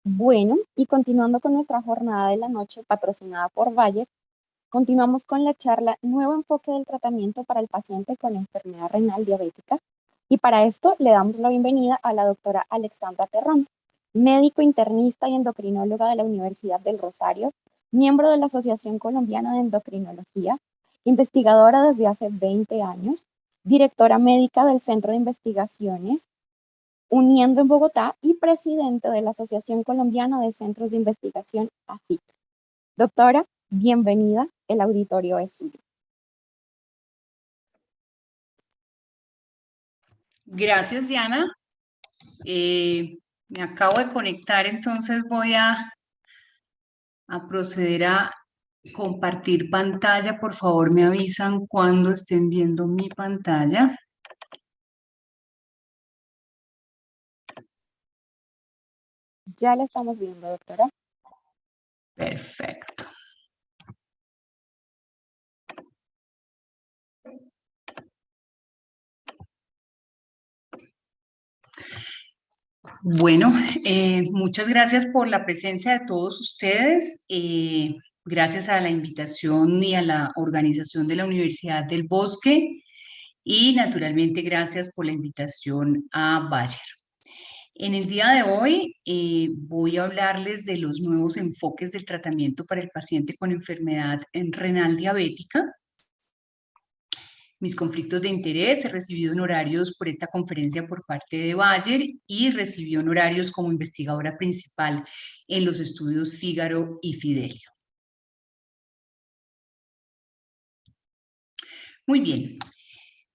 Bueno, y continuando con nuestra jornada de la noche patrocinada por Bayer, continuamos con la charla Nuevo enfoque del tratamiento para el paciente con enfermedad renal diabética. Y para esto le damos la bienvenida a la doctora Alexandra Terrón, médico internista y endocrinóloga de la Universidad del Rosario, miembro de la Asociación Colombiana de Endocrinología, investigadora desde hace 20 años, directora médica del Centro de Investigaciones Uniendo en Bogotá y presidente de la Asociación Colombiana de Centros de Investigación, ACIC. Doctora, bienvenida, el auditorio es suyo. Gracias, Diana. Me acabo de conectar, entonces voy a proceder a compartir pantalla. Por favor, me avisan cuando estén viendo mi pantalla. Ya la estamos viendo, doctora. Perfecto. Bueno, muchas gracias por la presencia de todos ustedes. Gracias a la invitación y a la organización de la Universidad del Bosque. Y naturalmente gracias por la invitación a Bayer. En el día de hoy voy a hablarles de los nuevos enfoques del tratamiento para el paciente con enfermedad renal diabética. Mis conflictos de interés, he recibido honorarios por esta conferencia por parte de Bayer y recibí honorarios como investigadora principal en los estudios Fígaro y Fidelio. Muy bien.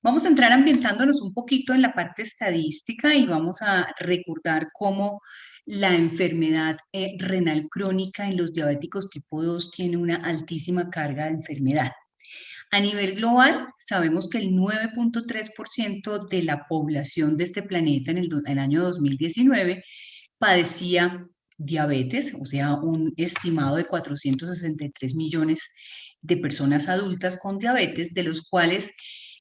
Vamos a entrar ambientándonos un poquito en la parte estadística y vamos a recordar cómo la enfermedad renal crónica en los diabéticos tipo 2 tiene una altísima carga de enfermedad. A nivel global, sabemos que el 9.3% de la población de este planeta en el año 2019 padecía diabetes, o sea, un estimado de 463 millones de personas adultas con diabetes, de los cuales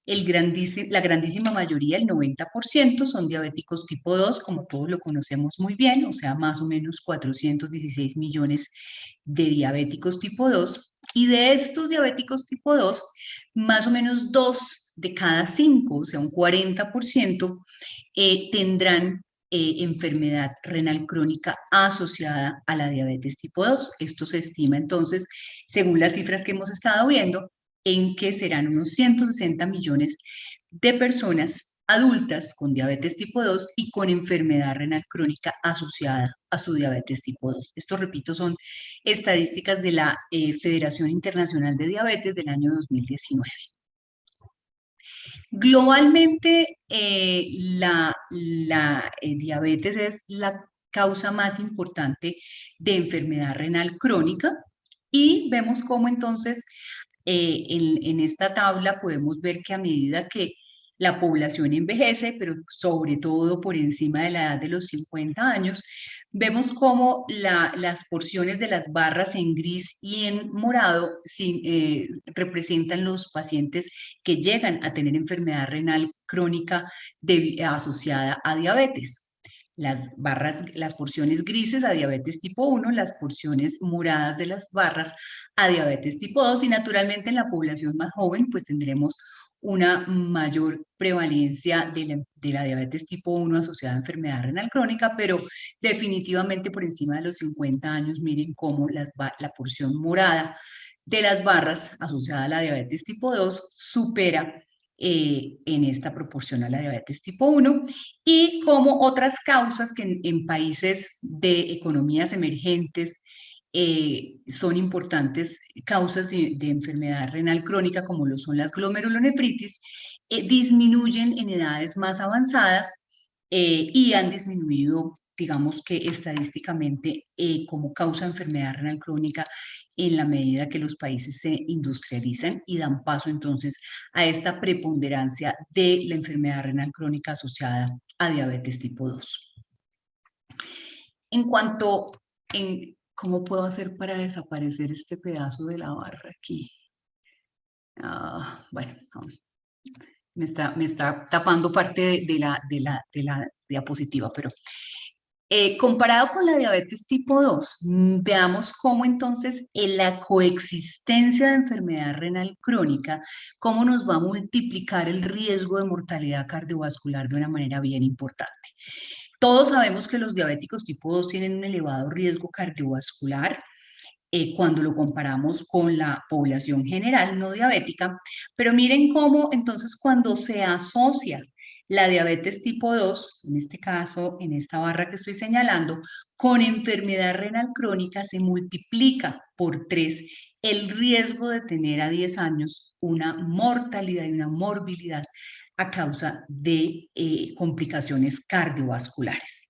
la grandísima mayoría, el 90%, son diabéticos tipo 2, como todos lo conocemos muy bien, o sea, más o menos 416 millones de diabéticos tipo 2. Y de estos diabéticos tipo 2, más o menos 2 de cada 5, o sea, un 40%, tendrán enfermedad renal crónica asociada a la diabetes tipo 2. Esto se estima entonces, según las cifras que hemos estado viendo, en que serán unos 160 millones de personas adultas con diabetes tipo 2 y con enfermedad renal crónica asociada a su diabetes tipo 2. Esto, repito, son estadísticas de la Federación Internacional de Diabetes del año 2019. Globalmente, la diabetes es la causa más importante de enfermedad renal crónica y vemos cómo entonces en esta tabla podemos ver que a medida que la población envejece, pero sobre todo por encima de la edad de los 50 años, vemos cómo las porciones de las barras en gris y en morado representan los pacientes que llegan a tener enfermedad renal crónica asociada a diabetes. Las porciones grises a diabetes tipo 1, las porciones moradas de las barras a diabetes tipo 2 y naturalmente en la población más joven pues tendremos una mayor prevalencia de la diabetes tipo 1 asociada a enfermedad renal crónica, pero definitivamente por encima de los 50 años, miren cómo la porción morada de las barras asociada a la diabetes tipo 2 supera en esta proporción a la diabetes tipo 1 y como otras causas que en países de economías emergentes son importantes causas de enfermedad renal crónica como lo son las glomerulonefritis, disminuyen en edades más avanzadas y han disminuido, digamos que estadísticamente, como causa de enfermedad renal crónica en la medida que los países se industrializan y dan paso entonces a esta preponderancia de la enfermedad renal crónica asociada a diabetes tipo 2. En cuanto ¿cómo puedo hacer para desaparecer este pedazo de la barra aquí? Bueno, me está tapando parte de la diapositiva, pero Comparado con la diabetes tipo 2, veamos cómo entonces en la coexistencia de enfermedad renal crónica, cómo nos va a multiplicar el riesgo de mortalidad cardiovascular de una manera bien importante. Todos sabemos que los diabéticos tipo 2 tienen un elevado riesgo cardiovascular cuando lo comparamos con la población general no diabética, pero miren cómo entonces cuando se asocia la diabetes tipo 2, en este caso, en esta barra que estoy señalando, con enfermedad renal crónica se multiplica por 3 el riesgo de tener a 10 años una mortalidad y una morbilidad a causa de complicaciones cardiovasculares.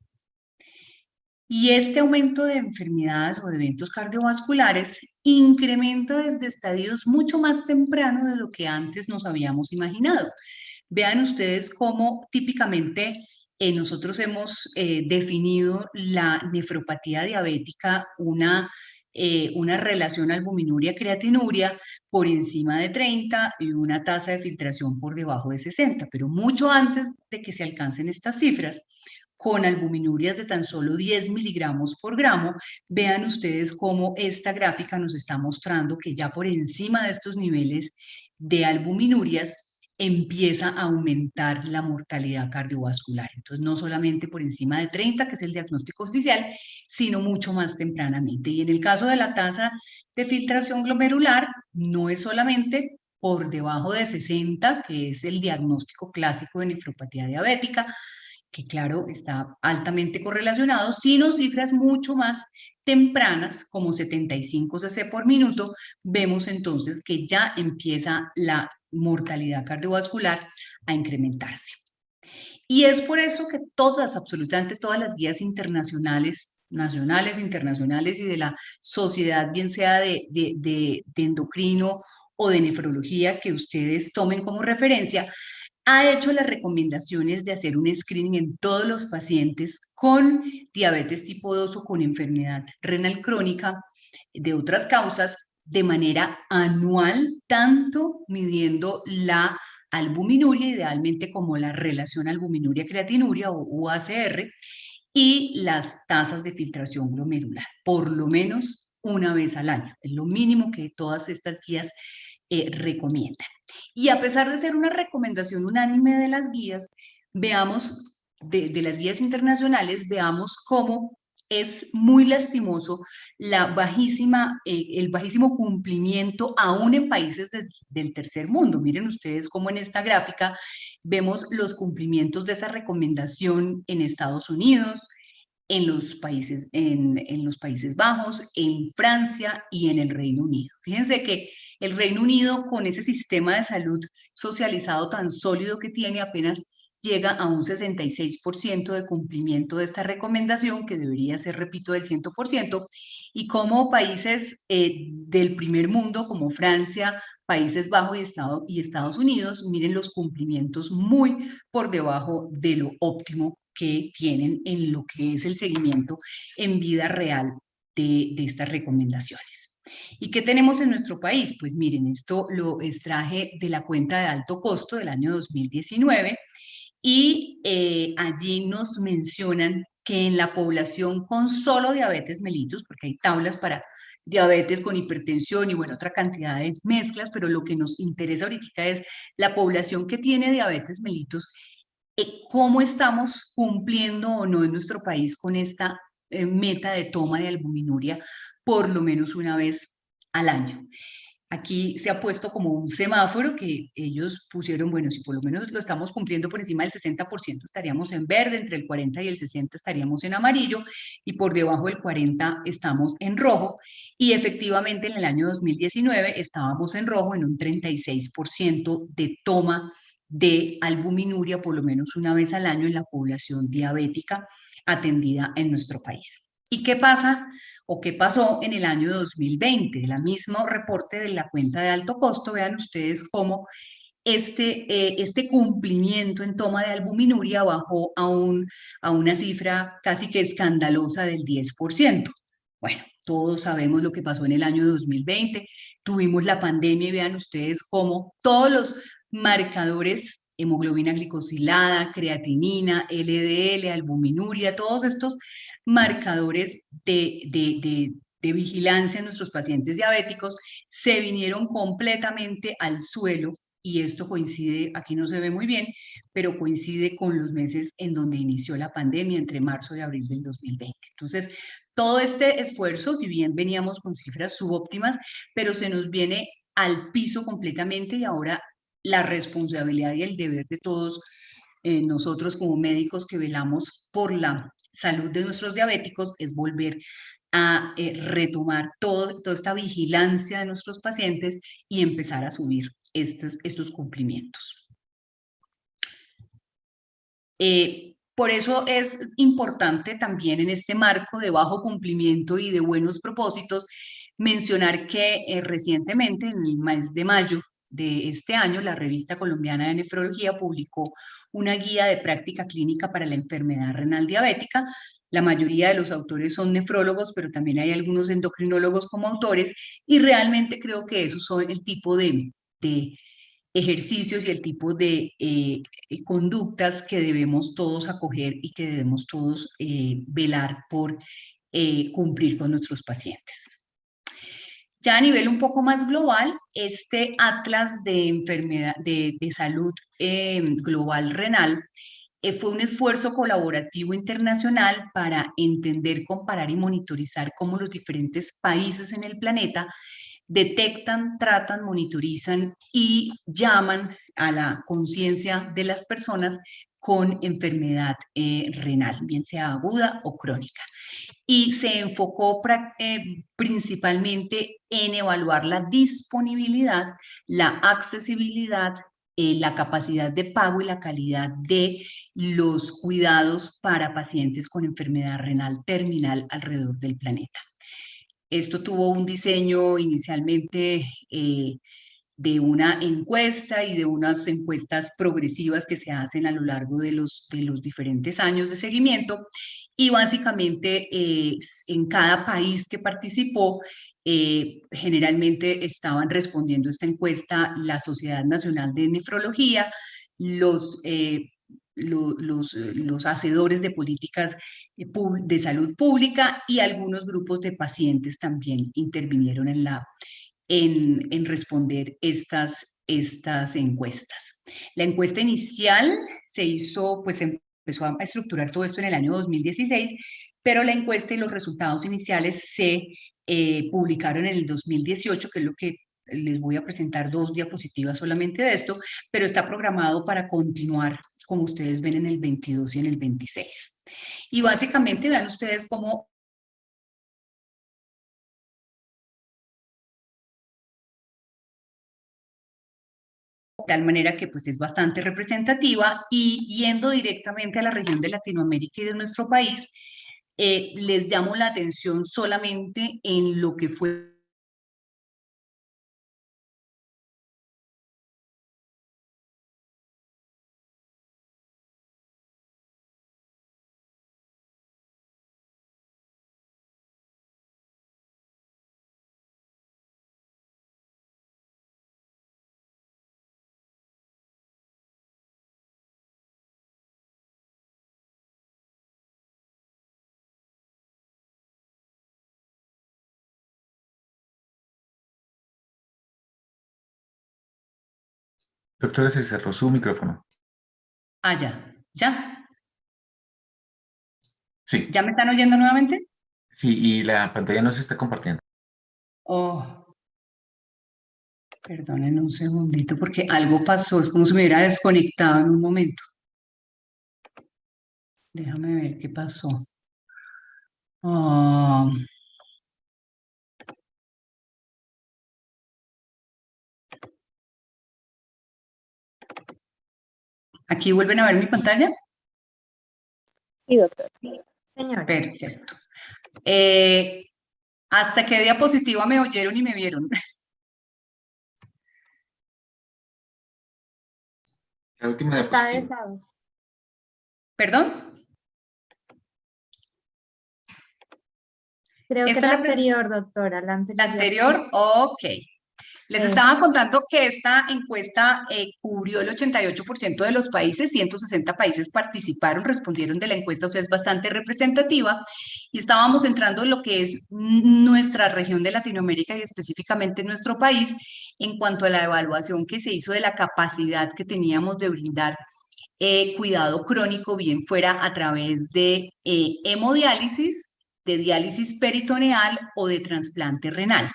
Y este aumento de enfermedades o de eventos cardiovasculares incrementa desde estadios mucho más tempranos de lo que antes nos habíamos imaginado. Vean ustedes cómo típicamente nosotros hemos definido la nefropatía diabética una relación albuminuria-creatinuria por encima de 30 y una tasa de filtración por debajo de 60, pero mucho antes de que se alcancen estas cifras, con albuminurias de tan solo 10 miligramos por gramo, vean ustedes cómo esta gráfica nos está mostrando que ya por encima de estos niveles de albuminurias empieza a aumentar la mortalidad cardiovascular. Entonces, no solamente por encima de 30, que es el diagnóstico oficial, sino mucho más tempranamente. Y en el caso de la tasa de filtración glomerular, no es solamente por debajo de 60, que es el diagnóstico clásico de nefropatía diabética, que claro, está altamente correlacionado, sino cifras mucho más tempranas, como 75 cc por minuto, vemos entonces que ya empieza la mortalidad cardiovascular a incrementarse. Y es por eso que todas, absolutamente todas las guías internacionales, nacionales, internacionales y de la sociedad, bien sea de endocrino o de nefrología que ustedes tomen como referencia, ha hecho las recomendaciones de hacer un screening en todos los pacientes con diabetes tipo 2 o con enfermedad renal crónica de otras causas de manera anual, tanto midiendo la albuminuria, idealmente como la relación albuminuria-creatinuria o UACR, y las tasas de filtración glomerular, por lo menos una vez al año. Es lo mínimo que todas estas guías recomiendan. Y a pesar de ser una recomendación unánime de las guías, veamos, de las guías internacionales, veamos cómo es muy lastimoso el bajísimo cumplimiento aún en países del tercer mundo. Miren ustedes cómo en esta gráfica vemos los cumplimientos de esa recomendación en Estados Unidos, en los Países Bajos, en Francia y en el Reino Unido. Fíjense que el Reino Unido, con ese sistema de salud socializado tan sólido que tiene, apenas llega a un 66% de cumplimiento de esta recomendación, que debería ser, repito, del 100%, y como países del primer mundo, como Francia, Países Bajos y Estados Unidos, miren los cumplimientos muy por debajo de lo óptimo que tienen en lo que es el seguimiento en vida real de estas recomendaciones. ¿Y qué tenemos en nuestro país? Pues miren, esto lo extraje de la cuenta de alto costo del año 2019 y allí nos mencionan que en la población con solo diabetes mellitus, porque hay tablas para diabetes con hipertensión y bueno, otra cantidad de mezclas, pero lo que nos interesa ahorita es la población que tiene diabetes mellitus, cómo estamos cumpliendo o no en nuestro país con esta meta de toma de albuminuria por lo menos una vez al año. Aquí se ha puesto como un semáforo que ellos pusieron, bueno, si por lo menos lo estamos cumpliendo por encima del 60%, estaríamos en verde, entre el 40 y el 60 estaríamos en amarillo, y por debajo del 40 estamos en rojo, y efectivamente en el año 2019 estábamos en rojo en un 36% de toma de albuminuria por lo menos una vez al año en la población diabética atendida en nuestro país. ¿Y qué pasa o qué pasó en el año 2020? El mismo reporte de la cuenta de alto costo, vean ustedes cómo este cumplimiento en toma de albuminuria bajó a una cifra casi que escandalosa del 10%. Bueno, todos sabemos lo que pasó en el año 2020, tuvimos la pandemia y vean ustedes cómo todos los marcadores hemoglobina glicosilada, creatinina, LDL, albuminuria, todos estos marcadores de vigilancia en nuestros pacientes diabéticos se vinieron completamente al suelo, y esto coincide, aquí no se ve muy bien, pero coincide con los meses en donde inició la pandemia, entre marzo y abril del 2020. Entonces, todo este esfuerzo, si bien veníamos con cifras subóptimas, pero se nos viene al piso completamente, y ahora la responsabilidad y el deber de todos nosotros como médicos que velamos por la salud de nuestros diabéticos es volver a retomar toda esta vigilancia de nuestros pacientes y empezar a subir estos cumplimientos. Por eso es importante también en este marco de bajo cumplimiento y de buenos propósitos mencionar que recientemente, en el mes de mayo de este año, la Revista Colombiana de Nefrología publicó una guía de práctica clínica para la enfermedad renal diabética. La mayoría de los autores son nefrólogos, pero también hay algunos endocrinólogos como autores, y realmente creo que esos son el tipo de ejercicios y el tipo de conductas que debemos todos acoger y que debemos todos velar por cumplir con nuestros pacientes. Ya a nivel un poco más global, este Atlas de enfermedad de salud global renal fue un esfuerzo colaborativo internacional para entender, comparar y monitorizar cómo los diferentes países en el planeta detectan, tratan, monitorizan y llaman a la conciencia de las personas con enfermedad renal, bien sea aguda o crónica. Y se enfocó principalmente en evaluar la disponibilidad, la accesibilidad, la capacidad de pago y la calidad de los cuidados para pacientes con enfermedad renal terminal alrededor del planeta. Esto tuvo un diseño inicialmente de una encuesta y de unas encuestas progresivas que se hacen a lo largo de los diferentes años de seguimiento, y básicamente en cada país que participó generalmente estaban respondiendo esta encuesta la Sociedad Nacional de Nefrología, los hacedores de políticas de salud pública, y algunos grupos de pacientes también intervinieron en responder estas encuestas. La encuesta inicial se hizo, pues empezó a estructurar todo esto en el año 2016, pero la encuesta y los resultados iniciales se publicaron en el 2018, que es lo que les voy a presentar 2 diapositivas solamente de esto, pero está programado para continuar, como ustedes ven, en el 22 y en el 26. Y básicamente vean ustedes cómo de tal manera que pues es bastante representativa, y yendo directamente a la región de Latinoamérica y de nuestro país, les llamo la atención solamente en lo que fue Doctora, se cerró su micrófono. allá. ¿Ya? Sí, ¿Ya me están oyendo nuevamente? sí, y la pantalla no se está compartiendo. Oh, perdonen un segundito porque algo pasó, es como si me hubiera desconectado en un momento. Déjame ver qué pasó. Oh, ¿aquí vuelven a ver mi pantalla? Sí, doctor. Señora. Perfecto. ¿Hasta qué diapositiva me oyeron y me vieron? La última diapositiva. ¿Perdón? Creo que ¿Esta la es la anterior, doctora, la la anterior. anterior? Ok. Les estaba contando que esta encuesta cubrió el 88% de los países, 160 países participaron, respondieron de la encuesta, o sea, es bastante representativa, y estábamos entrando en lo que es nuestra región de Latinoamérica y específicamente nuestro país en cuanto a la evaluación que se hizo de la capacidad que teníamos de brindar cuidado crónico, bien fuera a través de hemodiálisis, de diálisis peritoneal o de trasplante renal.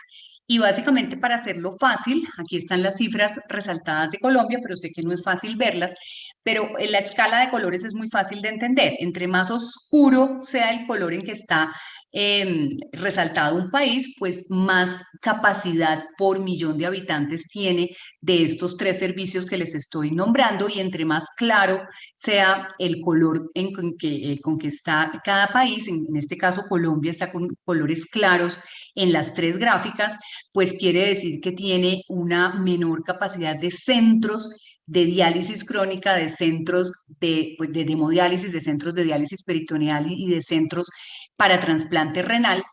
Y básicamente para hacerlo fácil, aquí están las cifras resaltadas de Colombia, pero sé que no es fácil verlas, pero la escala de colores es muy fácil de entender. Entre más oscuro sea el color en que está resaltado un país, pues más capacidad por millón de habitantes tiene de estos tres servicios que les estoy nombrando, y entre más claro sea el color con que está cada país, en este caso Colombia está con colores claros en las tres gráficas, pues quiere decir que tiene una menor capacidad de centros de diálisis crónica, de centros pues, de hemodiálisis, de centros de diálisis peritoneal y de centros para trasplante renal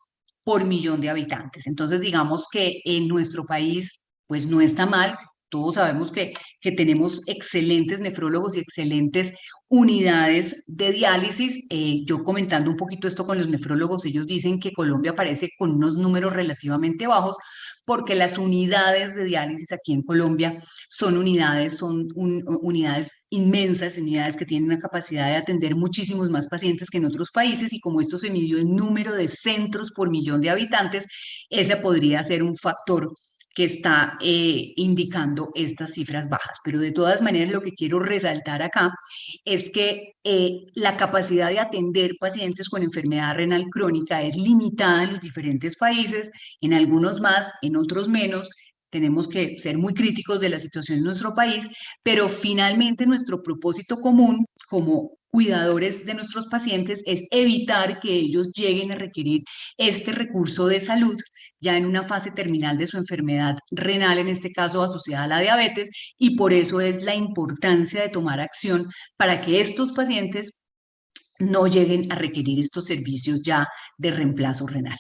por millón de habitantes. Entonces, digamos que en nuestro país, pues no está mal. Todos sabemos que tenemos excelentes nefrólogos y excelentes unidades de diálisis. Yo comentando un poquito esto con los nefrólogos, ellos dicen que Colombia aparece con unos números relativamente bajos porque las unidades de diálisis aquí en Colombia son unidades inmensas, unidades que tienen la capacidad de atender muchísimos más pacientes que en otros países, y como esto se midió en número de centros por millón de habitantes, ese podría ser un factor que está indicando estas cifras bajas. Pero de todas maneras, lo que quiero resaltar acá es que la capacidad de atender pacientes con enfermedad renal crónica es limitada en los diferentes países, en algunos más, en otros menos. Tenemos que ser muy críticos de la situación en nuestro país, pero finalmente nuestro propósito común como cuidadores de nuestros pacientes es evitar que ellos lleguen a requerir este recurso de salud ya en una fase terminal de su enfermedad renal, en este caso asociada a la diabetes, y por eso es la importancia de tomar acción para que estos pacientes no lleguen a requerir estos servicios ya de reemplazo renal.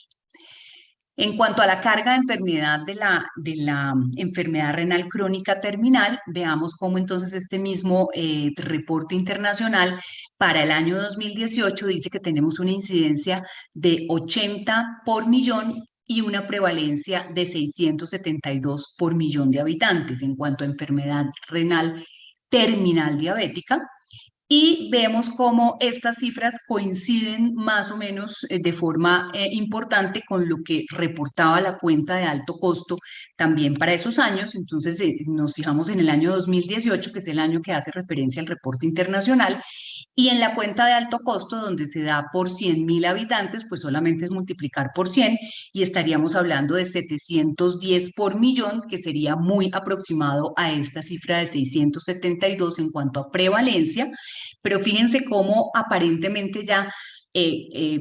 En cuanto a la carga de enfermedad de la enfermedad renal crónica terminal, veamos cómo entonces este mismo reporte internacional para el año 2018 dice que tenemos una incidencia de 80 por millón y una prevalencia de 672 por millón de habitantes en cuanto a enfermedad renal terminal diabética. Y vemos cómo estas cifras coinciden más o menos de forma importante con lo que reportaba la cuenta de alto costo también para esos años. Entonces nos fijamos en el año 2018, que es el año que hace referencia al reporte internacional, y en la cuenta de alto costo, donde se da por 100.000 habitantes, pues solamente es multiplicar por 100 y estaríamos hablando de 710 por millón, que sería muy aproximado a esta cifra de 672 en cuanto a prevalencia. Pero fíjense cómo aparentemente ya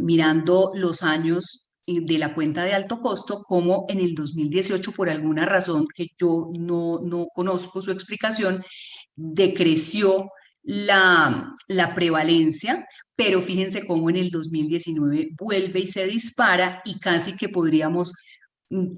mirando los años de la cuenta de alto costo, como en el 2018, por alguna razón que yo no conozco su explicación, decreció la prevalencia, pero fíjense cómo en el 2019 vuelve y se dispara, y casi que podríamos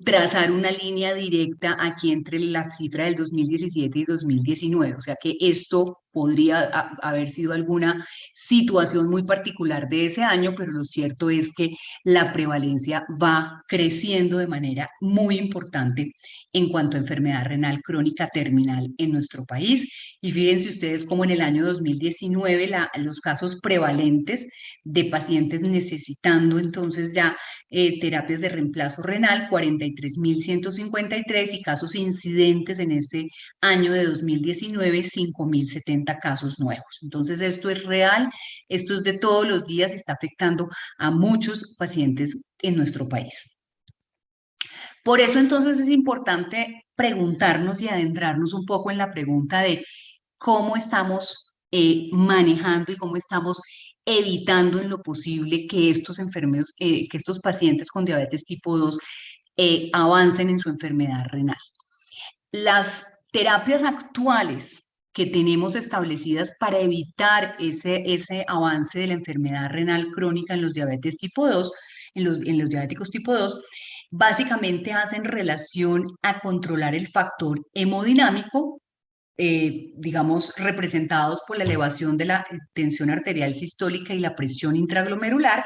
trazar una línea directa aquí entre la cifra del 2017 y 2019. O sea que esto podría haber sido alguna situación muy particular de ese año, pero lo cierto es que la prevalencia va creciendo de manera muy importante en cuanto a enfermedad renal crónica terminal en nuestro país. Y fíjense ustedes cómo en el año 2019 los casos prevalentes de pacientes necesitando entonces ya terapias de reemplazo renal, 43.153, y casos incidentes en este año de 2019, 5.070 casos nuevos. Entonces esto es real, esto es de todos los días, está afectando a muchos pacientes en nuestro país. Por eso entonces es importante preguntarnos y adentrarnos un poco en la pregunta de cómo estamos manejando y cómo estamos evitando en lo posible que estos enfermos, que estos pacientes con diabetes tipo 2 avancen en su enfermedad renal. Las terapias actuales que tenemos establecidas para evitar ese avance de la enfermedad renal crónica en los diabetes tipo 2, en los diabéticos tipo 2, básicamente hacen relación a controlar el factor hemodinámico, digamos, representados por la elevación de la tensión arterial sistólica y la presión intraglomerular,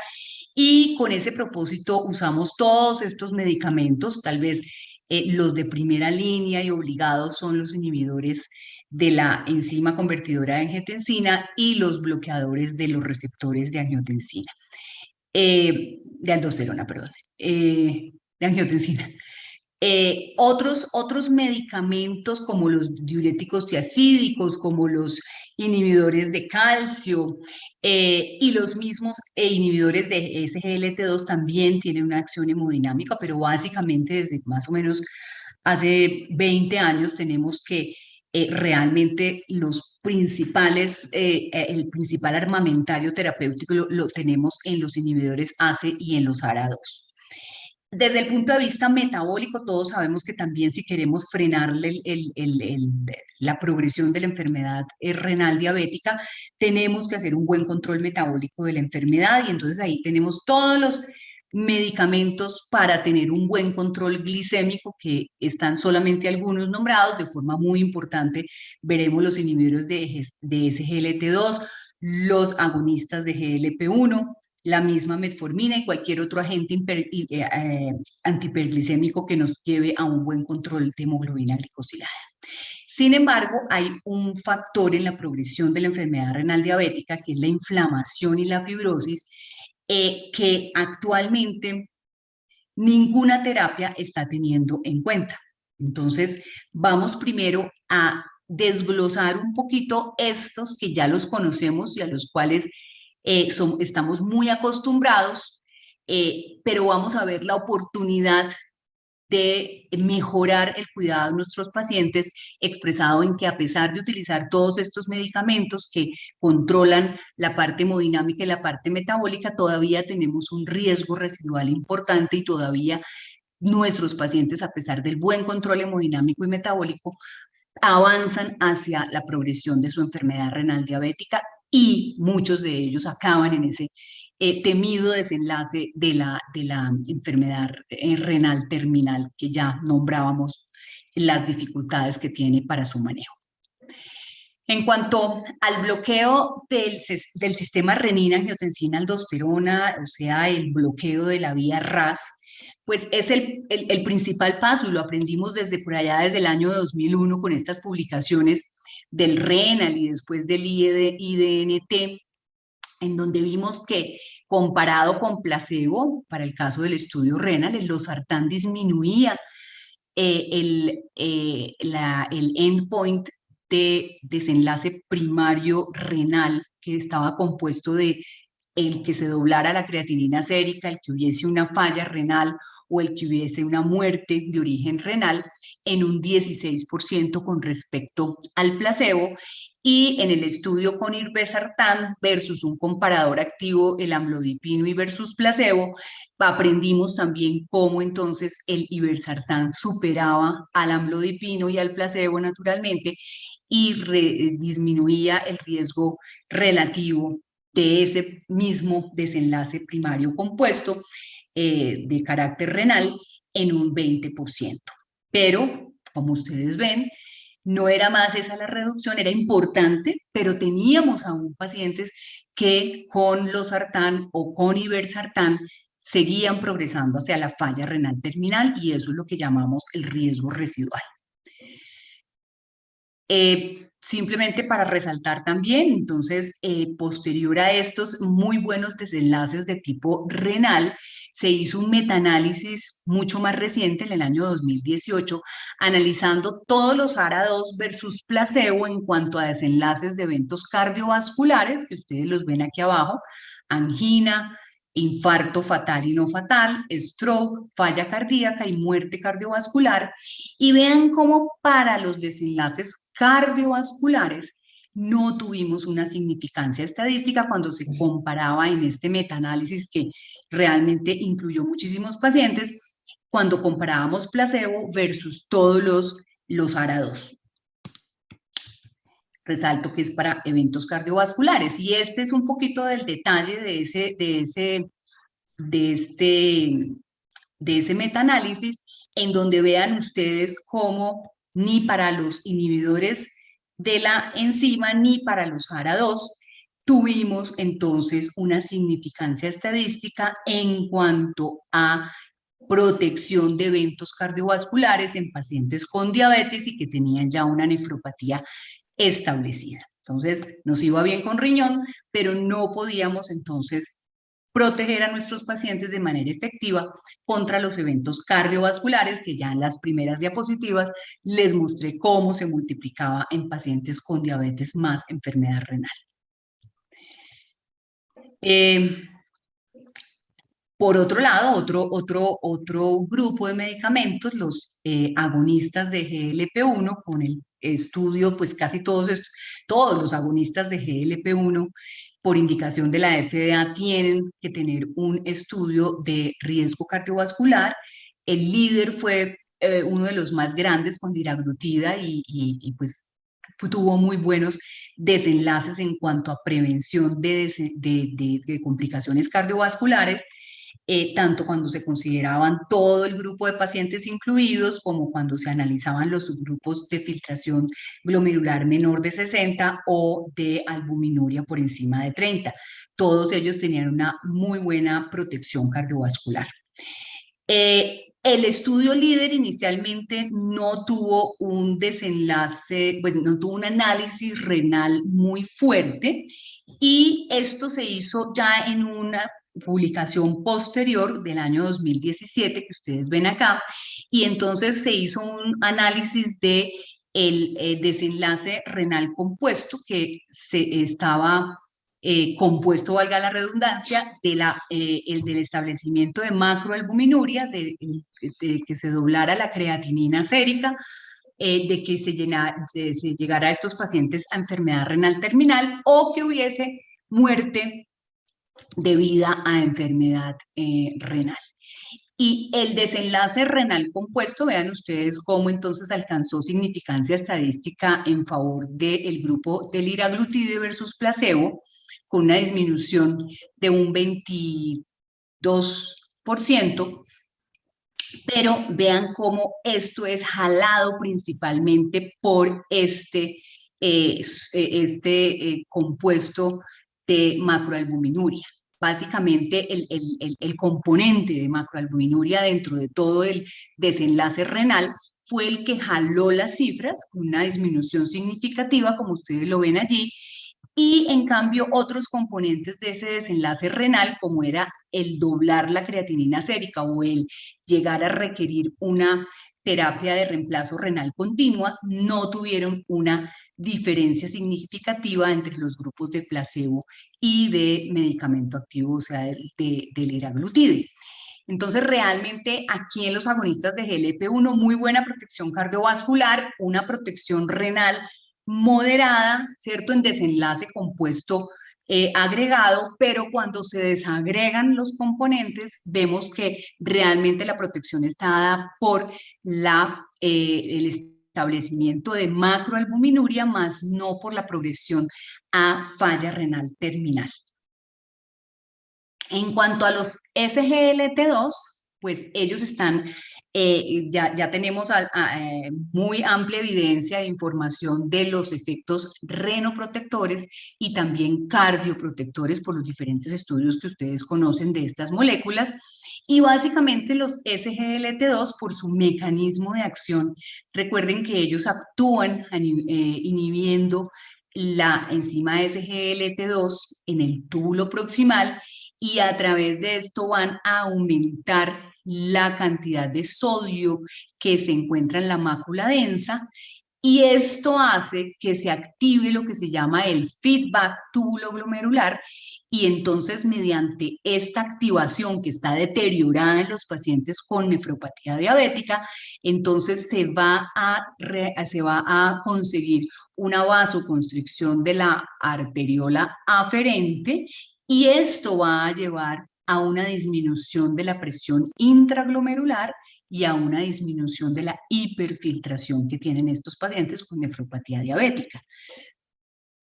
y con ese propósito usamos todos estos medicamentos. Tal vez los de primera línea y obligados son los inhibidores de la enzima convertidora de angiotensina y los bloqueadores de los receptores de angiotensina, de aldosterona, perdón, de angiotensina. Otros medicamentos como los diuréticos tiacídicos, como los inhibidores de calcio y los mismos inhibidores de SGLT2 también tienen una acción hemodinámica, pero básicamente desde más o menos hace 20 años tenemos que realmente el principal armamentario terapéutico lo tenemos en los inhibidores ACE y en los ARA2. Desde el punto de vista metabólico, todos sabemos que también si queremos frenarle la progresión de la enfermedad renal diabética, tenemos que hacer un buen control metabólico de la enfermedad, y entonces ahí tenemos todos los medicamentos para tener un buen control glicémico, que están solamente algunos nombrados. De forma muy importante veremos los inhibidores de SGLT2, los agonistas de GLP-1, la misma metformina y cualquier otro agente antihiperglicémico que nos lleve a un buen control de hemoglobina glicosilada. Sin embargo, hay un factor en la progresión de la enfermedad renal diabética, que es la inflamación y la fibrosis, que actualmente ninguna terapia está teniendo en cuenta. Entonces, vamos primero a desglosar un poquito estos que ya los conocemos y a los cuales estamos muy acostumbrados, pero vamos a ver la oportunidad de mejorar el cuidado de nuestros pacientes, expresado en que a pesar de utilizar todos estos medicamentos que controlan la parte hemodinámica y la parte metabólica, todavía tenemos un riesgo residual importante, y todavía nuestros pacientes, a pesar del buen control hemodinámico y metabólico, avanzan hacia la progresión de su enfermedad renal diabética, y muchos de ellos acaban en ese temido desenlace de la enfermedad renal terminal, que ya nombrábamos las dificultades que tiene para su manejo. En cuanto al bloqueo del sistema renina-angiotensina-aldosterona, o sea, el bloqueo de la vía RAS, pues es el principal paso, y lo aprendimos desde por allá, desde el año 2001, con estas publicaciones del RENAL y después del IDNT, en donde vimos que, comparado con placebo, para el caso del estudio RENAL, el losartán disminuía el endpoint de desenlace primario renal, que estaba compuesto de el que se doblara la creatinina sérica, el que hubiese una falla renal o el que hubiese una muerte de origen renal, en un 16% con respecto al placebo. Y en el estudio con irbesartán versus un comparador activo, el amlodipino, y versus placebo, aprendimos también cómo entonces el irbesartán superaba al amlodipino y al placebo naturalmente, y disminuía el riesgo relativo de ese mismo desenlace primario compuesto de carácter renal en un 20%. Pero, como ustedes ven, no era más esa la reducción, era importante, pero teníamos aún pacientes que con losartán o con irbesartán seguían progresando hacia la falla renal terminal, y eso es lo que llamamos el riesgo residual. Simplemente para resaltar también, entonces, posterior a estos muy buenos desenlaces de tipo renal, se hizo un metaanálisis mucho más reciente, en el año 2018, analizando todos los ARA2 versus placebo en cuanto a desenlaces de eventos cardiovasculares, que ustedes los ven aquí abajo: angina, infarto fatal y no fatal, stroke, falla cardíaca y muerte cardiovascular. Y vean cómo para los desenlaces cardiovasculares no tuvimos una significancia estadística cuando se comparaba en este metaanálisis, que realmente incluyó muchísimos pacientes, cuando comparábamos placebo versus todos los ARA2. Resalto que es para eventos cardiovasculares, y este es un poquito del detalle de este de ese metaanálisis, en donde vean ustedes cómo ni para los inhibidores de la enzima ni para los ARA2 tuvimos entonces una significancia estadística en cuanto a protección de eventos cardiovasculares en pacientes con diabetes y que tenían ya una nefropatía establecida. Entonces, nos iba bien con riñón, pero no podíamos entonces proteger a nuestros pacientes de manera efectiva contra los eventos cardiovasculares, que ya en las primeras diapositivas les mostré cómo se multiplicaba en pacientes con diabetes más enfermedad renal. Por otro lado, otro grupo de medicamentos, los agonistas de GLP-1, con el estudio, pues casi todos los agonistas de GLP-1 por indicación de la FDA tienen que tener un estudio de riesgo cardiovascular. El líder fue uno de los más grandes con liraglutida y pues tuvo muy buenos desenlaces en cuanto a prevención de complicaciones cardiovasculares. Tanto cuando se consideraban todo el grupo de pacientes incluidos, como cuando se analizaban los subgrupos de filtración glomerular menor de 60 o de albuminuria por encima de 30. Todos ellos tenían una muy buena protección cardiovascular. El estudio líder inicialmente no tuvo un desenlace, bueno, no tuvo un análisis renal muy fuerte, y esto se hizo ya en una publicación posterior del año 2017 que ustedes ven acá, y entonces se hizo un análisis de el desenlace renal compuesto que se estaba compuesto, valga la redundancia, del establecimiento de macroalbuminuria, de que se doblara la creatinina sérica, de que se llegara a estos pacientes a enfermedad renal terminal o que hubiese muerte debida a enfermedad renal. Y el desenlace renal compuesto, vean ustedes cómo entonces alcanzó significancia estadística en favor del grupo del liraglutide versus placebo, con una disminución de un 22%, pero vean cómo esto es jalado principalmente por este compuesto de macroalbuminuria. Básicamente el componente de macroalbuminuria dentro de todo el desenlace renal fue el que jaló las cifras con una disminución significativa, como ustedes lo ven allí, y en cambio otros componentes de ese desenlace renal, como era el doblar la creatinina sérica o el llegar a requerir una terapia de reemplazo renal continua, no tuvieron una diferencia significativa entre los grupos de placebo y de medicamento activo, o sea, del liraglutide. Entonces, realmente aquí en los agonistas de GLP-1, muy buena protección cardiovascular, una protección renal moderada, ¿cierto? En desenlace compuesto agregado, pero cuando se desagregan los componentes, vemos que realmente la protección está dada por el establecimiento de macroalbuminuria, más no por la progresión a falla renal terminal. En cuanto a los SGLT2, pues ellos están, ya tenemos muy amplia evidencia e información de los efectos renoprotectores y también cardioprotectores por los diferentes estudios que ustedes conocen de estas moléculas. Y básicamente los SGLT2, por su mecanismo de acción, recuerden que ellos actúan inhibiendo la enzima SGLT2 en el túbulo proximal, y a través de esto van a aumentar la cantidad de sodio que se encuentra en la mácula densa, y esto hace que se active lo que se llama el feedback túbulo-glomerular, y entonces mediante esta activación que está deteriorada en los pacientes con nefropatía diabética, entonces se va a conseguir una vasoconstricción de la arteriola aferente, y esto va a llevar a una disminución de la presión intraglomerular y a una disminución de la hiperfiltración que tienen estos pacientes con nefropatía diabética.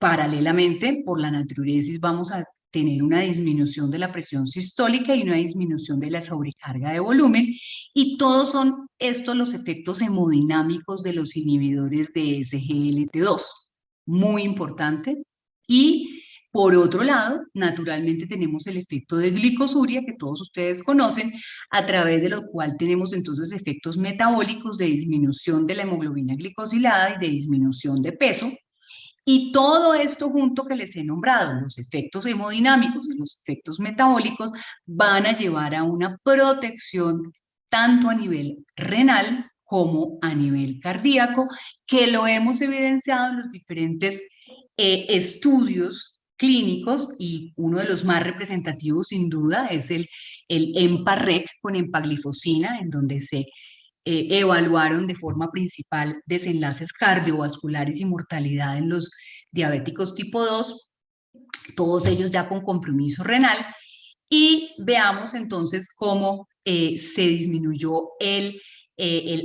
Paralelamente, por la natriuresis vamos a tener una disminución de la presión sistólica y una disminución de la sobrecarga de volumen, y todos son estos los efectos hemodinámicos de los inhibidores de SGLT2, muy importante. Y por otro lado, naturalmente tenemos el efecto de glicosuria, que todos ustedes conocen, a través de lo cual tenemos entonces efectos metabólicos de disminución de la hemoglobina glicosilada y de disminución de peso. Y todo esto junto que les he nombrado, los efectos hemodinámicos y los efectos metabólicos, van a llevar a una protección tanto a nivel renal como a nivel cardíaco, que lo hemos evidenciado en los diferentes estudios clínicos, y uno de los más representativos sin duda es el EMPA-REC con empaglifosina, en donde se evaluaron de forma principal desenlaces cardiovasculares y mortalidad en los diabéticos tipo 2, todos ellos ya con compromiso renal, y veamos entonces cómo se disminuyó el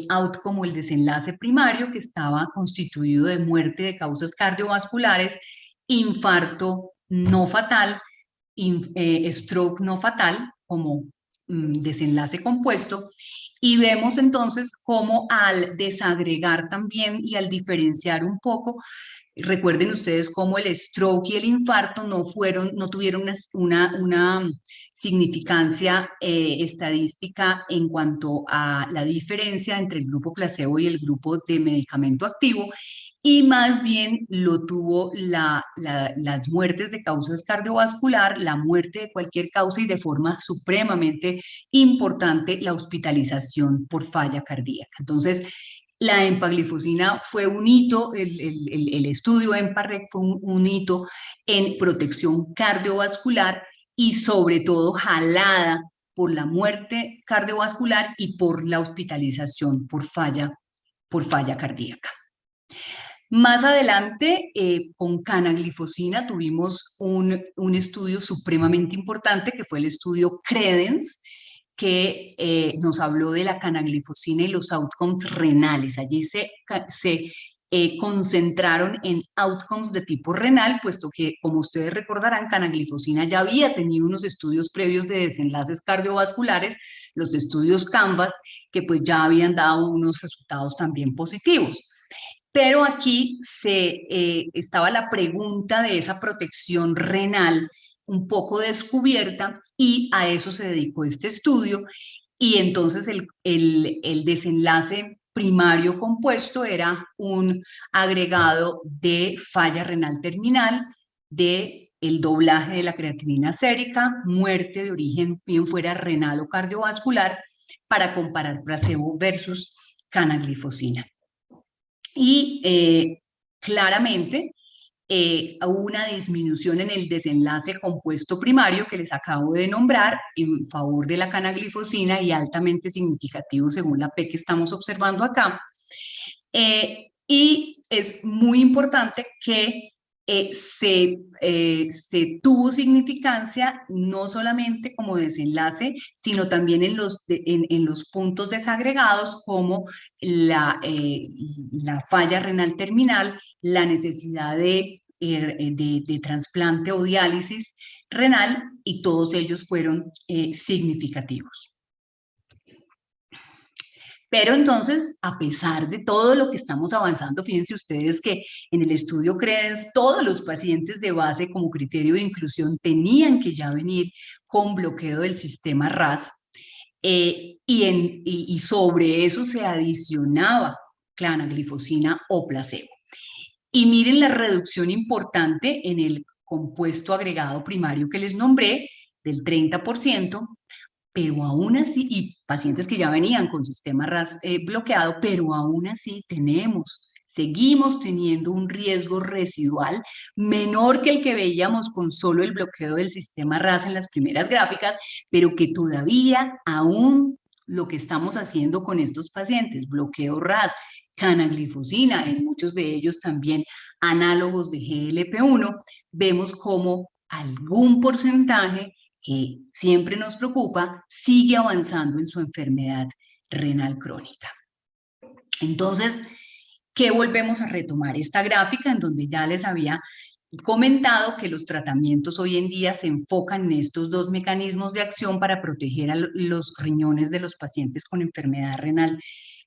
outcome o el desenlace primario, que estaba constituido de muerte de causas cardiovasculares, infarto no fatal, stroke no fatal como desenlace compuesto. Y vemos entonces cómo al desagregar también y al diferenciar un poco, recuerden ustedes cómo el stroke y el infarto no tuvieron una significancia estadística en cuanto a la diferencia entre el grupo placebo y el grupo de medicamento activo, y más bien lo tuvo las muertes de causas cardiovascular, la muerte de cualquier causa, y de forma supremamente importante la hospitalización por falla cardíaca. Entonces, la empaglifosina fue un hito, el estudio EMPA-REC fue un hito en protección cardiovascular, y sobre todo jalada por la muerte cardiovascular y por la hospitalización por falla cardíaca. Más adelante, con canaglifosina tuvimos un estudio supremamente importante, que fue el estudio CREDENCE, que nos habló de la canaglifosina y los outcomes renales. Allí se concentraron en outcomes de tipo renal, puesto que, como ustedes recordarán, canaglifosina ya había tenido unos estudios previos de desenlaces cardiovasculares, los estudios CANVAS, que pues ya habían dado unos resultados también positivos. Pero aquí estaba la pregunta de esa protección renal un poco descubierta, y a eso se dedicó este estudio. Y entonces el desenlace primario compuesto era un agregado de falla renal terminal, de el doblaje de la creatinina sérica, muerte de origen bien fuera renal o cardiovascular, para comparar placebo versus canaglifosina. Y claramente hubo una disminución en el desenlace compuesto primario que les acabo de nombrar en favor de la canaglifosina, y altamente significativo según la P que estamos observando acá. Y es muy importante que se tuvo significancia no solamente como desenlace, sino también en los puntos desagregados, como la falla renal terminal, la necesidad de trasplante o diálisis renal, y todos ellos fueron significativos. Pero entonces, a pesar de todo lo que estamos avanzando, fíjense ustedes que en el estudio CREDENCE todos los pacientes de base como criterio de inclusión tenían que ya venir con bloqueo del sistema RAS, y sobre eso se adicionaba canaglifosina o placebo. Y miren la reducción importante en el compuesto agregado primario que les nombré, del 30%, pero aún así, y pacientes que ya venían con sistema RAS bloqueado, pero aún así seguimos teniendo un riesgo residual menor que el que veíamos con solo el bloqueo del sistema RAS en las primeras gráficas, pero que todavía aún lo que estamos haciendo con estos pacientes, bloqueo RAS, canaglifosina, en muchos de ellos también análogos de GLP-1, vemos como algún porcentaje que siempre nos preocupa, sigue avanzando en su enfermedad renal crónica. Entonces, ¿qué volvemos a retomar? Esta gráfica en donde ya les había comentado que los tratamientos hoy en día se enfocan en estos dos mecanismos de acción para proteger a los riñones de los pacientes con enfermedad renal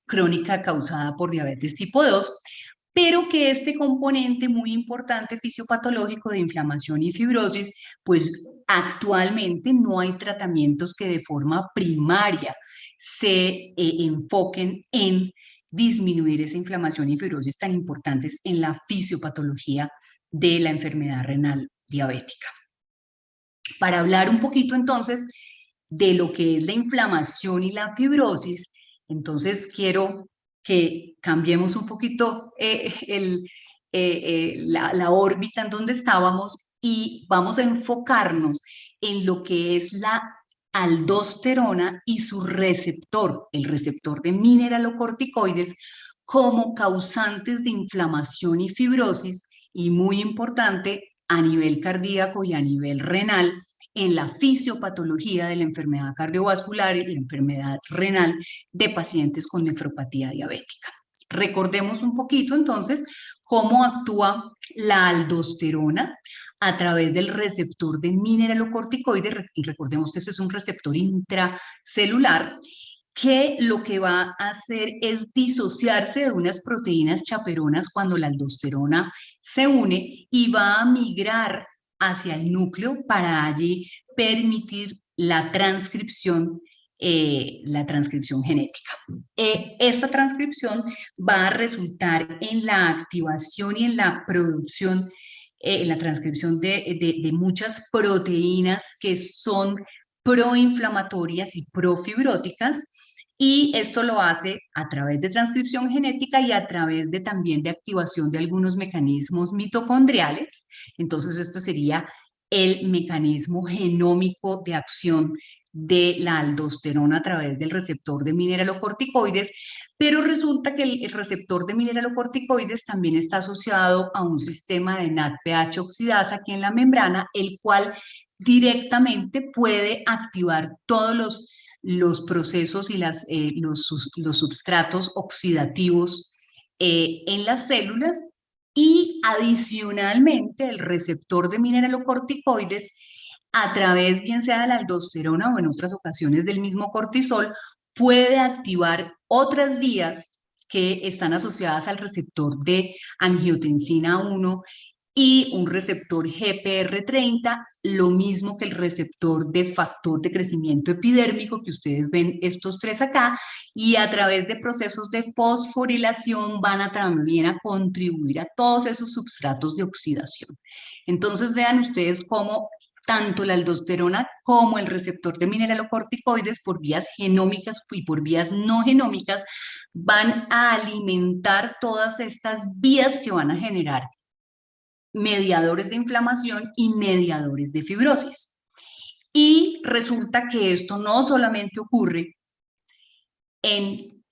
crónica causada por diabetes tipo 2, pero que este componente muy importante fisiopatológico de inflamación y fibrosis, pues actualmente no hay tratamientos que de forma primaria se enfoquen en disminuir esa inflamación y fibrosis tan importantes en la fisiopatología de la enfermedad renal diabética. Para hablar un poquito entonces de lo que es la inflamación y la fibrosis, entonces quiero que cambiemos un poquito la órbita en donde estábamos y vamos a enfocarnos en lo que es la aldosterona y su receptor, el receptor de mineralocorticoides, como causantes de inflamación y fibrosis, y muy importante a nivel cardíaco y a nivel renal, en la fisiopatología de la enfermedad cardiovascular y la enfermedad renal de pacientes con nefropatía diabética. Recordemos un poquito entonces cómo actúa la aldosterona a través del receptor de mineralocorticoides, y recordemos que este es un receptor intracelular que lo que va a hacer es disociarse de unas proteínas chaperonas cuando la aldosterona se une y va a migrar hacia el núcleo para allí permitir la transcripción genética. Esta transcripción va a resultar en la activación y en la producción, en la transcripción de muchas proteínas que son proinflamatorias y profibróticas, y esto lo hace a través de transcripción genética y a través de también de activación de algunos mecanismos mitocondriales. Entonces esto sería el mecanismo genómico de acción de la aldosterona a través del receptor de mineralocorticoides, pero resulta que el receptor de mineralocorticoides también está asociado a un sistema de NADPH oxidasa aquí en la membrana, el cual directamente puede activar todos los procesos y los substratos oxidativos en las células, y adicionalmente el receptor de mineralocorticoides, a través bien sea de la aldosterona o en otras ocasiones del mismo cortisol, puede activar otras vías que están asociadas al receptor de angiotensina 1 y un receptor GPR30, lo mismo que el receptor de factor de crecimiento epidérmico, que ustedes ven estos tres acá, y a través de procesos de fosforilación van a también a contribuir a todos esos substratos de oxidación. Entonces vean ustedes cómo tanto la aldosterona como el receptor de mineralocorticoides, por vías genómicas y por vías no genómicas, van a alimentar todas estas vías que van a generar mediadores de inflamación y mediadores de fibrosis. Y resulta que esto no solamente ocurre en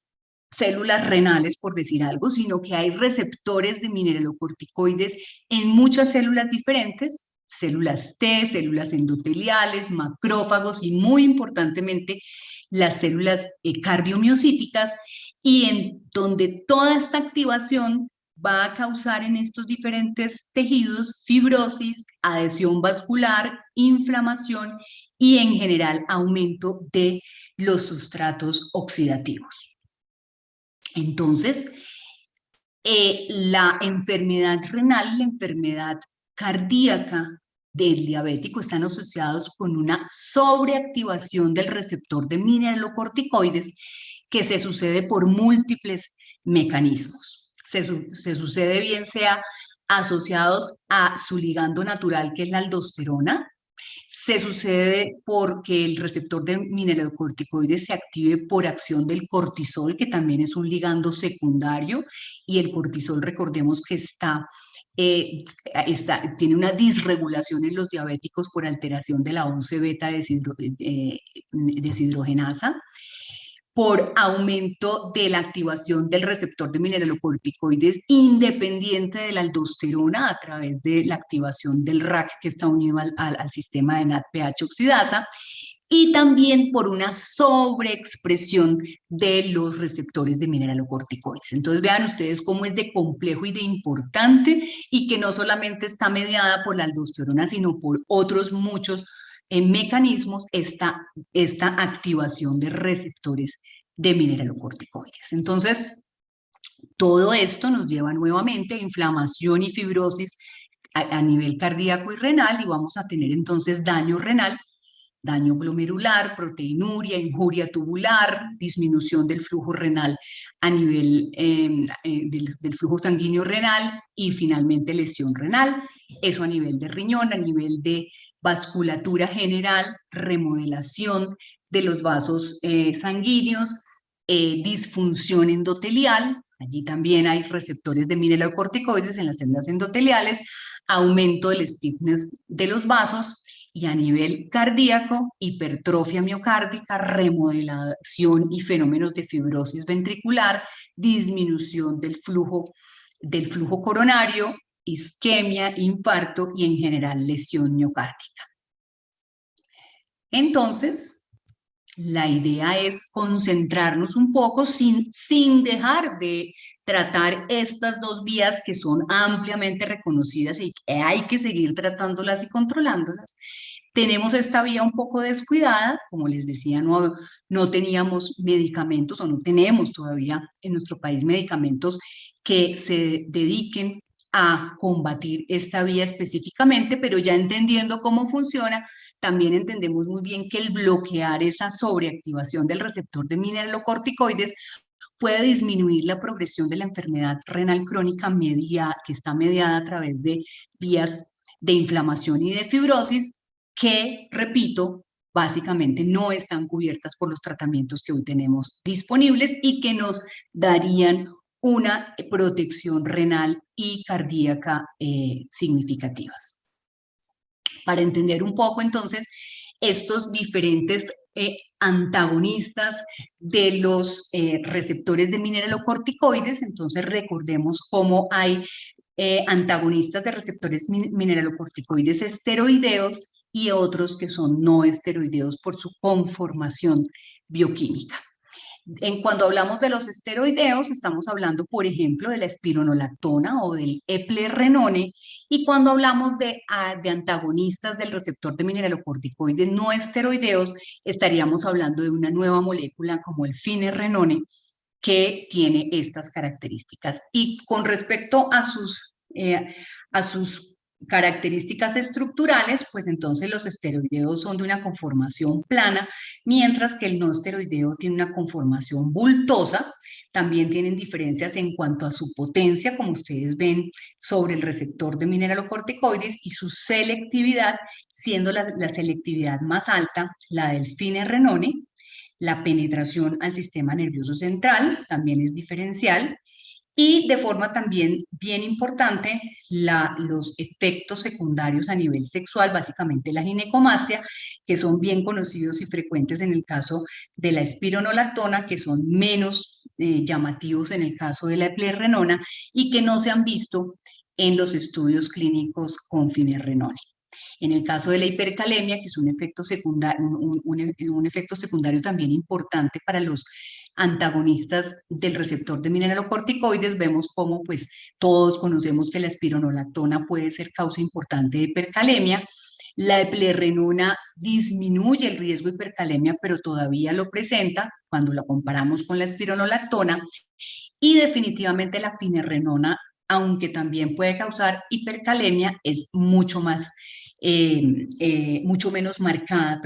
células renales, por decir algo, sino que hay receptores de mineralocorticoides en muchas células diferentes, células T, células endoteliales, macrófagos y muy importantemente las células cardiomiocíticas, y en donde toda esta activación va a causar en estos diferentes tejidos fibrosis, adhesión vascular, inflamación y en general aumento de los sustratos oxidativos. Entonces, la enfermedad renal, la enfermedad cardíaca del diabético están asociados con una sobreactivación del receptor de mineralocorticoides que se sucede por múltiples mecanismos. Se sucede bien sea asociados a su ligando natural, que es la aldosterona. Se sucede porque el receptor de mineralocorticoides se active por acción del cortisol, que también es un ligando secundario, y el cortisol, recordemos que tiene una disregulación en los diabéticos por alteración de la 11-beta deshidrogenasa, por aumento de la activación del receptor de mineralocorticoides independiente de la aldosterona a través de la activación del RAC, que está unido al sistema de NADPH oxidasa, y también por una sobreexpresión de los receptores de mineralocorticoides. Entonces vean ustedes cómo es de complejo y de importante y que no solamente está mediada por la aldosterona, sino por otros muchos mecanismos esta activación de receptores de mineralocorticoides. Entonces, todo esto nos lleva nuevamente a inflamación y fibrosis a nivel cardíaco y renal y vamos a tener entonces daño renal, daño glomerular, proteinuria, injuria tubular, disminución del flujo renal a nivel del flujo sanguíneo renal y finalmente lesión renal. Eso a nivel de riñón, a nivel de vasculatura general, remodelación de los vasos sanguíneos, disfunción endotelial. Allí también hay receptores de mineralocorticoides en las células endoteliales, aumento del stiffness de los vasos y a nivel cardíaco, hipertrofia miocárdica, remodelación y fenómenos de fibrosis ventricular, disminución del flujo coronario, isquemia, infarto y en general lesión miocárdica. Entonces, la idea es concentrarnos un poco sin dejar de tratar estas dos vías que son ampliamente reconocidas y que hay que seguir tratándolas y controlándolas. Tenemos esta vía un poco descuidada, como les decía, no teníamos medicamentos o no tenemos todavía en nuestro país medicamentos que se dediquen a combatir esta vía específicamente, pero ya entendiendo cómo funciona, también entendemos muy bien que el bloquear esa sobreactivación del receptor de mineralocorticoides puede disminuir la progresión de la enfermedad renal crónica que está mediada a través de vías de inflamación y de fibrosis que, repito, básicamente no están cubiertas por los tratamientos que hoy tenemos disponibles y que nos darían una protección renal y cardíaca significativas. Para entender un poco, entonces, estos diferentes antagonistas de los receptores de mineralocorticoides, entonces recordemos cómo hay antagonistas de receptores mineralocorticoides esteroideos y otros que son no esteroideos por su conformación bioquímica. Cuando hablamos de los esteroideos, estamos hablando, por ejemplo, de la espironolactona o del eplerenone, y cuando hablamos de antagonistas del receptor de mineralocorticoides no esteroideos, estaríamos hablando de una nueva molécula como el finerenone, que tiene estas características. Y con respecto a sus características estructurales, pues entonces los esteroideos son de una conformación plana, mientras que el no esteroideo tiene una conformación bultosa. También tienen diferencias en cuanto a su potencia, como ustedes ven, sobre el receptor de mineralocorticoides y su selectividad, siendo la selectividad más alta la del finerenone. La penetración al sistema nervioso central también es diferencial. Y de forma también bien importante, los efectos secundarios a nivel sexual, básicamente la ginecomastia, que son bien conocidos y frecuentes en el caso de la espironolactona, que son menos llamativos en el caso de la eplerenona y que no se han visto en los estudios clínicos con finerenone. En el caso de la hipercalemia, que es un efecto secundario también importante para los antagonistas del receptor de mineralocorticoides, vemos cómo pues todos conocemos que la espironolactona puede ser causa importante de hipercalemia. La eplerenona disminuye el riesgo de hipercalemia, pero todavía lo presenta cuando la comparamos con la espironolactona. Y definitivamente la finerenona, aunque también puede causar hipercalemia, es mucho menos marcada,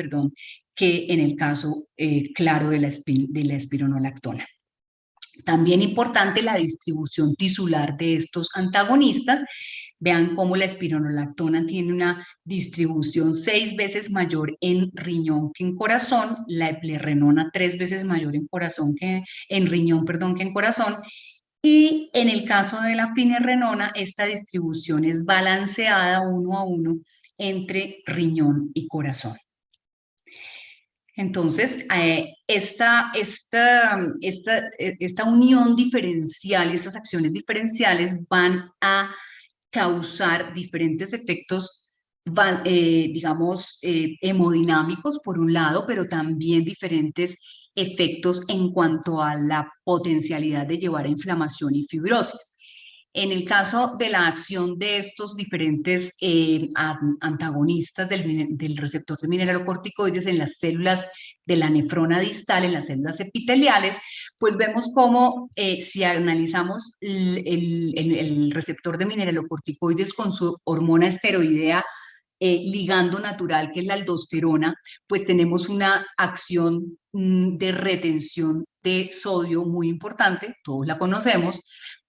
que en el caso claro de la espironolactona. También importante la distribución tisular de estos antagonistas. Vean cómo la espironolactona tiene una distribución 6 veces mayor en riñón que en corazón, la eplerenona 3 veces mayor en riñón que en corazón. Y en el caso de la finerenona, esta distribución es balanceada 1 a 1 entre riñón y corazón. Entonces, esta unión diferencial, estas acciones diferenciales van a causar diferentes efectos digamos, hemodinámicos por un lado, pero también diferentes efectos en cuanto a la potencialidad de llevar a inflamación y fibrosis. En el caso de la acción de estos diferentes antagonistas del receptor de mineralocorticoides en las células de la nefrona distal, en las células epiteliales, pues vemos cómo si analizamos el receptor de mineralocorticoides con su hormona esteroidea ligando natural, que es la aldosterona, pues tenemos una acción de retención de sodio muy importante, todos la conocemos.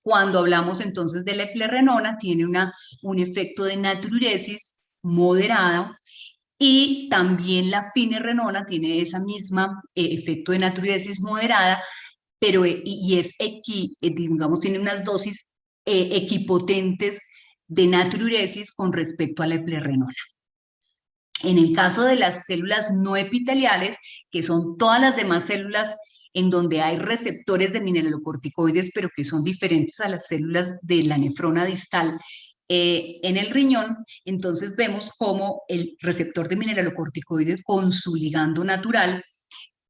Cuando hablamos entonces de la eplerenona, tiene un efecto de natriuresis moderada, y también la finerenona tiene esa misma efecto de natriuresis moderada, pero y es digamos, tiene unas dosis equipotentes de natriuresis con respecto a la eplerenona. En el caso de las células no epiteliales, que son todas las demás células en donde hay receptores de mineralocorticoides, pero que son diferentes a las células de la nefrona distal en el riñón, entonces vemos cómo el receptor de mineralocorticoides con su ligando natural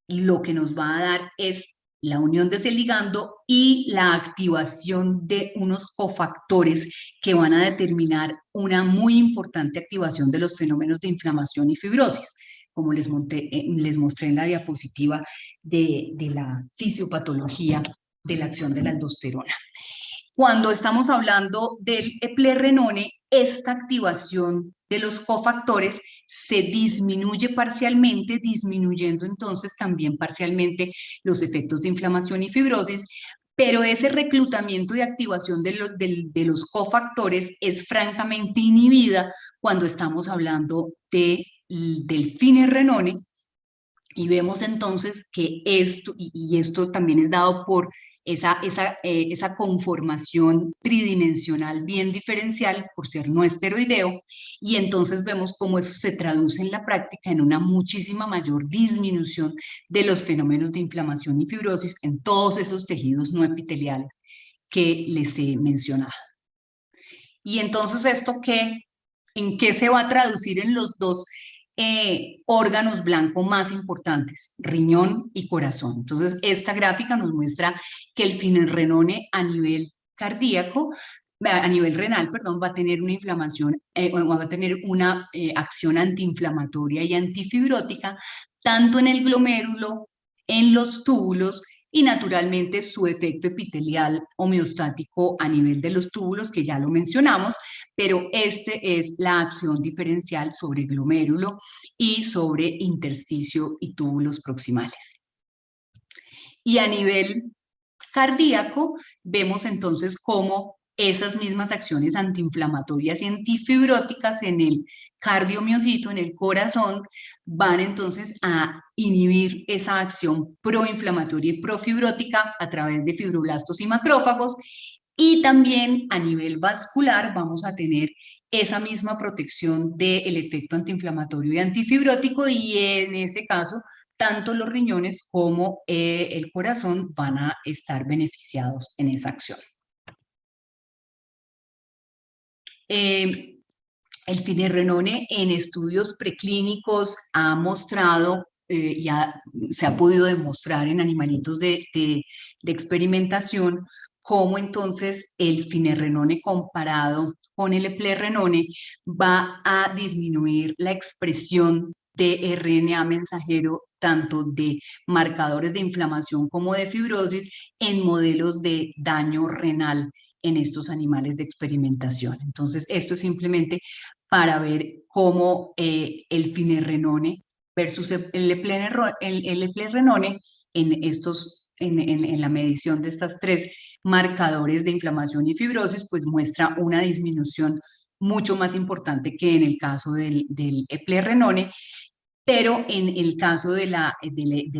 lo que nos va a dar es la unión de ese ligando y la activación de unos cofactores que van a determinar una muy importante activación de los fenómenos de inflamación y fibrosis, como les mostré en la diapositiva de la fisiopatología de la acción de la aldosterona. Cuando estamos hablando del eplerenone, esta activación de los cofactores se disminuye parcialmente, disminuyendo entonces también parcialmente los efectos de inflamación y fibrosis, pero ese reclutamiento y activación de los cofactores es francamente inhibida cuando estamos hablando del finerenone, y vemos entonces que esto, y esto también es dado por esa conformación tridimensional bien diferencial por ser no esteroideo, y entonces vemos cómo eso se traduce en la práctica en una muchísima mayor disminución de los fenómenos de inflamación y fibrosis en todos esos tejidos no epiteliales que les he mencionado. Y entonces esto ¿en qué se va a traducir en los dos órganos blancos más importantes, riñón y corazón? Entonces, esta gráfica nos muestra que el finerenone a nivel cardíaco, a nivel renal, perdón, va a tener una inflamación, va a tener una acción antiinflamatoria y antifibrótica, tanto en el glomérulo, en los túbulos, y naturalmente su efecto epitelial homeostático a nivel de los túbulos, que ya lo mencionamos, pero este es la acción diferencial sobre glomérulo y sobre intersticio y túbulos proximales. Y a nivel cardíaco, vemos entonces cómo esas mismas acciones antiinflamatorias y antifibróticas en el cardiomiocito, en el corazón, van entonces a inhibir esa acción proinflamatoria y profibrótica a través de fibroblastos y macrófagos, y también a nivel vascular vamos a tener esa misma protección del efecto antiinflamatorio y antifibrótico, y en ese caso tanto los riñones como el corazón van a estar beneficiados en esa acción. El finerenone en estudios preclínicos ha mostrado, ya se ha podido demostrar en animalitos de experimentación, cómo entonces el finerenone comparado con el eplerenone va a disminuir la expresión de RNA mensajero, tanto de marcadores de inflamación como de fibrosis, en modelos de daño renal en estos animales de experimentación. Entonces, esto es simplemente para ver cómo el finerenone versus el eplerenone en la medición de estas tres marcadores de inflamación y fibrosis, pues muestra una disminución mucho más importante que en el caso del eplerenone, pero en el caso del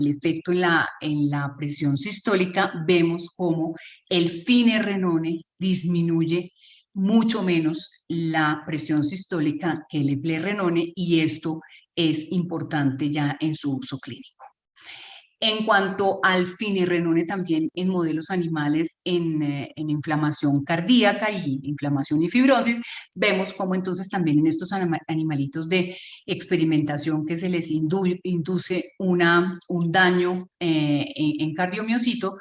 efecto en la presión sistólica, vemos cómo el finerenone disminuye mucho menos la presión sistólica que el eplerenone, y esto es importante ya en su uso clínico. En cuanto al finirrenone, también en modelos animales en inflamación cardíaca y inflamación y fibrosis, vemos cómo entonces también en estos animalitos de experimentación que se les induce un daño en cardiomiocito,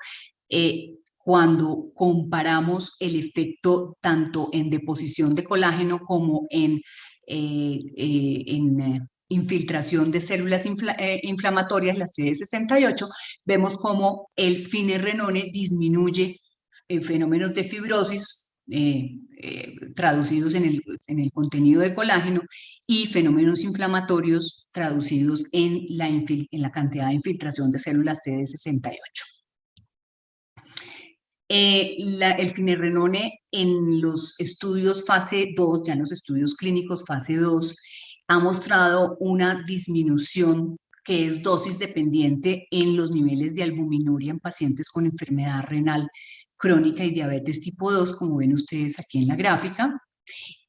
cuando comparamos el efecto tanto en deposición de colágeno como en infiltración de células inflamatorias, la CD68, vemos cómo el finirrenone disminuye fenómenos de fibrosis traducidos en el contenido de colágeno y fenómenos inflamatorios traducidos en la cantidad de infiltración de células CD68. El finirrenone en los estudios fase 2, ya en los estudios clínicos fase 2, ha mostrado una disminución que es dosis dependiente en los niveles de albuminuria en pacientes con enfermedad renal crónica y diabetes tipo 2, como ven ustedes aquí en la gráfica.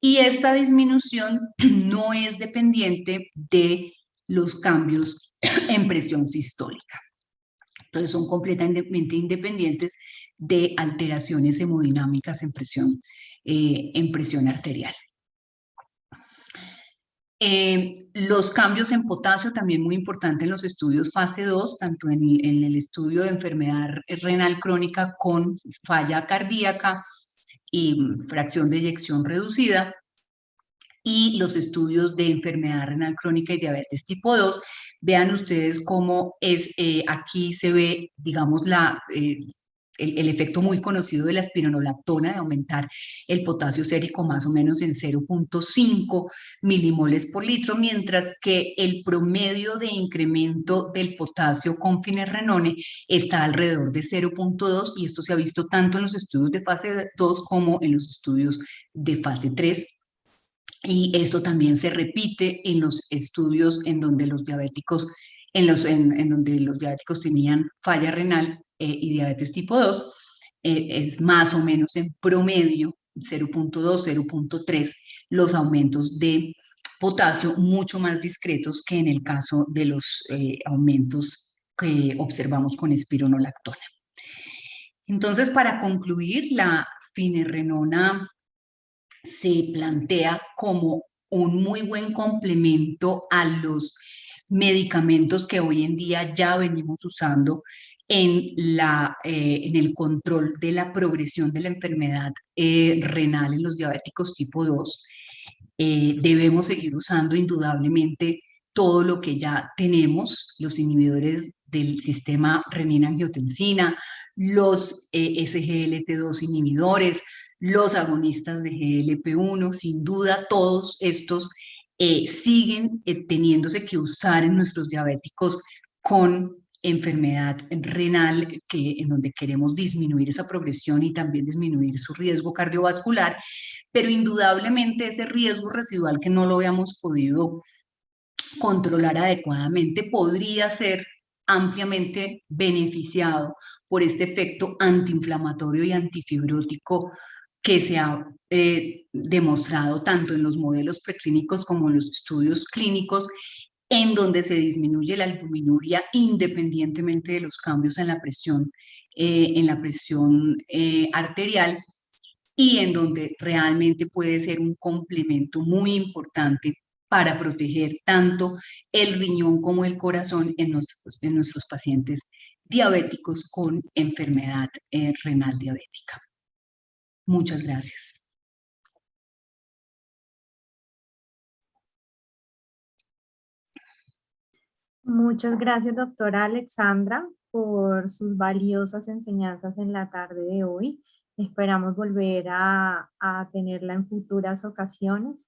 Y esta disminución no es dependiente de los cambios en presión sistólica. Entonces son completamente independientes de alteraciones hemodinámicas en presión arterial. Los cambios en potasio, también muy importante en los estudios fase 2, tanto en el estudio de enfermedad renal crónica con falla cardíaca y fracción de eyección reducida, y los estudios de enfermedad renal crónica y diabetes tipo 2. Vean ustedes cómo aquí se ve, digamos, el efecto muy conocido de la espironolactona, de aumentar el potasio sérico más o menos en 0.5 milimoles por litro, mientras que el promedio de incremento del potasio con finirrenone está alrededor de 0.2, y esto se ha visto tanto en los estudios de fase 2 como en los estudios de fase 3. Y esto también se repite en los estudios en donde los diabéticos, donde los diabéticos tenían falla renal y diabetes tipo 2, es más o menos en promedio 0.2, 0.3 los aumentos de potasio, mucho más discretos que en el caso de los aumentos que observamos con espironolactona. Entonces, para concluir, la finirrenona se plantea como un muy buen complemento a los medicamentos que hoy en día ya venimos usando en el control de la progresión de la enfermedad renal en los diabéticos tipo 2. Debemos seguir usando indudablemente todo lo que ya tenemos, los inhibidores del sistema renina-angiotensina, los SGLT2 inhibidores, los agonistas de GLP-1, sin duda todos estos siguen teniéndose que usar en nuestros diabéticos con enfermedad renal, en donde queremos disminuir esa progresión y también disminuir su riesgo cardiovascular, pero indudablemente ese riesgo residual que no lo habíamos podido controlar adecuadamente podría ser ampliamente beneficiado por este efecto antiinflamatorio y antifibrótico que se ha demostrado tanto en los modelos preclínicos como en los estudios clínicos, en donde se disminuye la albuminuria independientemente de los cambios en la presión arterial, y en donde realmente puede ser un complemento muy importante para proteger tanto el riñón como el corazón en nuestros pacientes diabéticos con enfermedad renal diabética. Muchas gracias. Muchas gracias, doctora Alexandra, por sus valiosas enseñanzas en la tarde de hoy. Esperamos volver a tenerla en futuras ocasiones.